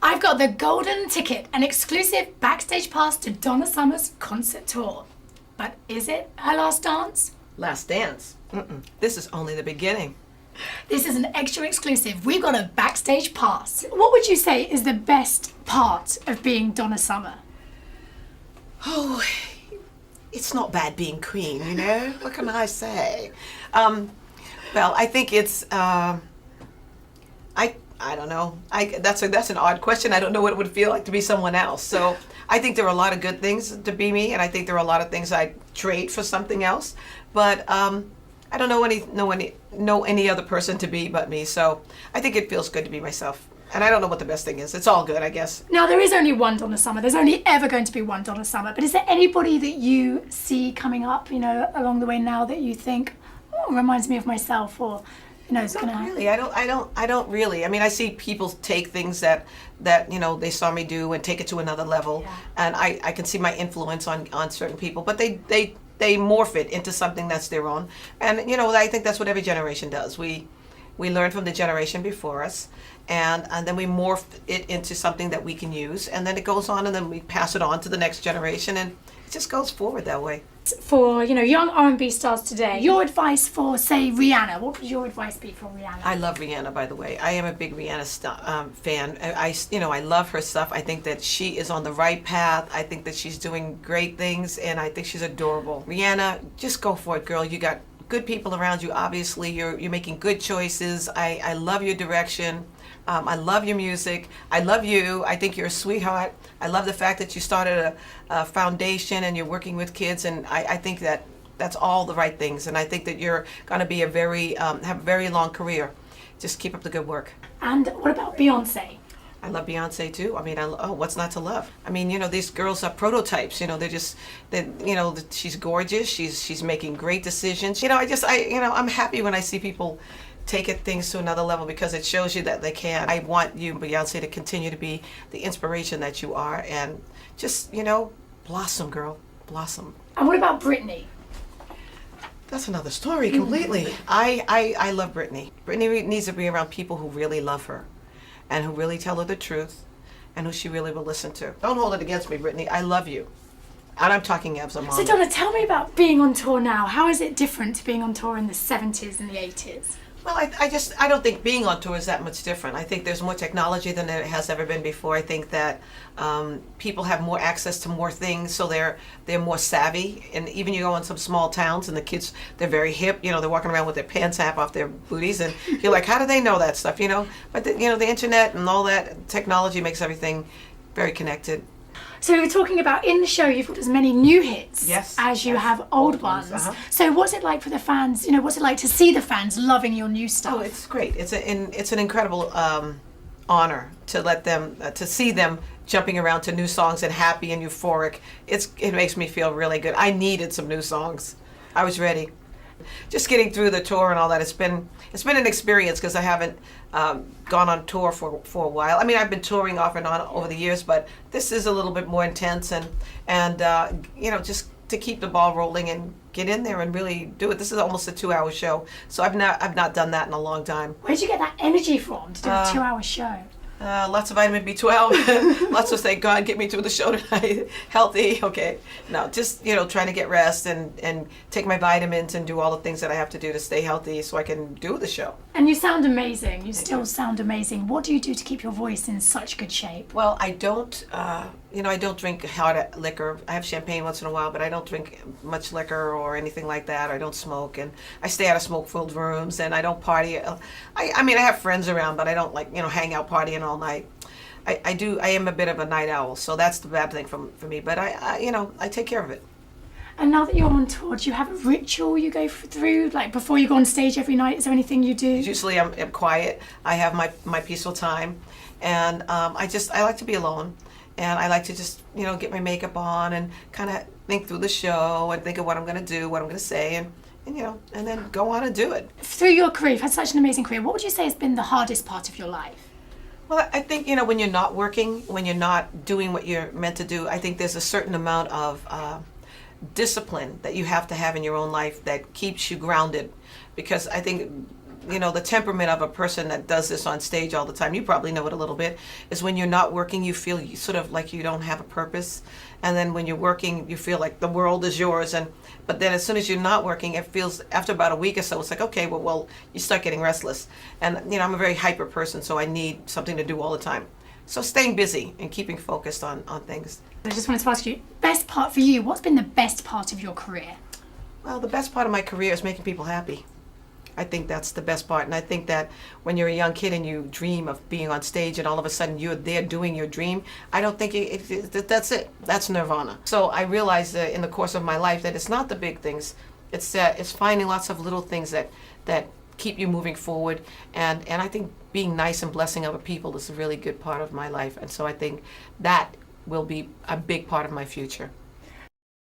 I've got the golden ticket, an exclusive backstage pass to Donna Summer's concert tour. But is it her last dance? Last dance? This is only the beginning. This is an extra exclusive. We've got a backstage pass. What would you say is the best part of being Donna Summer? Oh, it's not bad being queen, you know? What can I say? Well, I think it's, I don't know. That's an odd question. I don't know what it would feel like to be someone else. So I think there are a lot of good things to be me, and I think there are a lot of things I'd trade for something else. But I don't know any other person to be but me. So I think it feels good to be myself. And I don't know what the best thing is. It's all good, I guess. Now, there is only one Donna Summer. There's only ever going to be one Donna Summer. But is there anybody that you see coming up, along the way now that you think, oh, reminds me of myself, or, it's going to happen? Really, I don't really. I mean, I see people take things that they saw me do and take it to another level. Yeah. And I can see my influence on certain people. But they morph it into something that's their own. And, I think that's what every generation does. We learn from the generation before us, and then we morph it into something that we can use, and then it goes on, and then we pass it on to the next generation, and it just goes forward that way. For, young R&B stars today, your advice for, say, Rihanna, what would your advice be for Rihanna? I love Rihanna, by the way. I am a big Rihanna fan. I love her stuff. I think that she is on the right path. I think that she's doing great things, and I think she's adorable. Rihanna, just go for it, girl. You got good people around you. Obviously, you're making good choices. I love your direction. I love your music. I love you. I think you're a sweetheart. I love the fact that you started a foundation and you're working with kids, and I think that that's all the right things. And I think that you're going to be have a very long career. Just keep up the good work. And what about Beyonce? I love Beyonce too. I mean, what's not to love? I mean, these girls are prototypes. She's gorgeous. She's making great decisions. I'm happy when I see people take things to another level, because it shows you that they can. I want you, Beyonce, to continue to be the inspiration that you are, and just, blossom, girl, blossom. And what about Britney? That's another story completely. I love Britney. Britney needs to be around people who really love her, and who really tell her the truth, and who she really will listen to. Don't hold it against me, Britney. I love you. And I'm talking as a mom. So Donna, tell me about being on tour now. How is it different to being on tour in the 70s and the 80s? Well, I don't think being on tour is that much different. I think there's more technology than there has ever been before. I think that people have more access to more things, so they're more savvy. And even you go in some small towns, and the kids, they're very hip. They're walking around with their pants half off their booties, and you're like, how do they know that stuff? But the internet and all that technology makes everything very connected. So we were talking about, in the show, you've got as many new hits as you have old ones. Uh-huh. So what's it like for the fans? What's it like to see the fans loving your new stuff? Oh, it's great. It's an incredible honor to let them to see them jumping around to new songs and happy and euphoric. It makes me feel really good. I needed some new songs. I was ready. Just getting through the tour and all that, it's been an experience, because I haven't gone on tour for a while. I mean, I've been touring off and on over the years, but this is a little bit more intense, and just to keep the ball rolling and get in there and really do it. This is almost a 2-hour show, so I've not done that in a long time. Where did you get that energy from to do a 2-hour show? Lots of vitamin B12, lots of thank God, get me through the show tonight, healthy, okay. No, just, trying to get rest and take my vitamins and do all the things that I have to do to stay healthy so I can do the show. And you sound amazing. You still sound amazing. What do you do to keep your voice in such good shape? Well, I don't drink hard liquor. I have champagne once in a while, but I don't drink much liquor or anything like that. I don't smoke, and I stay out of smoke-filled rooms, and I don't party. I mean, I have friends around, but I don't hang out partying all night. I am a bit of a night owl, so that's the bad thing for me. But I take care of it. And now that you're on tour, do you have a ritual you go through, like before you go on stage every night? Is there anything you do? Usually I'm quiet. I have my peaceful time, and I like to be alone. And I like to just, get my makeup on and kind of think through the show and think of what I'm going to do, what I'm going to say, and then go on and do it. Through your career, you've had such an amazing career. What would you say has been the hardest part of your life? Well, I think, when you're not working, when you're not doing what you're meant to do, I think there's a certain amount of discipline that you have to have in your own life that keeps you grounded. Because I think the temperament of a person that does this on stage all the time, you probably know it a little bit, is when you're not working, you feel sort of like you don't have a purpose. And then when you're working, you feel like the world is yours. But then as soon as you're not working, it feels, after about a week or so, it's like, okay, well, you start getting restless. And, I'm a very hyper person, so I need something to do all the time. So staying busy and keeping focused on things. I just wanted to ask you, best part for you, what's been the best part of your career? Well, the best part of my career is making people happy. I think that's the best part. And I think that when you're a young kid and you dream of being on stage and all of a sudden you're there doing your dream, I don't think that's it. That's nirvana. So I realized that in the course of my life that it's not the big things. It's finding lots of little things that keep you moving forward. And I think being nice and blessing other people is a really good part of my life. And so I think that will be a big part of my future.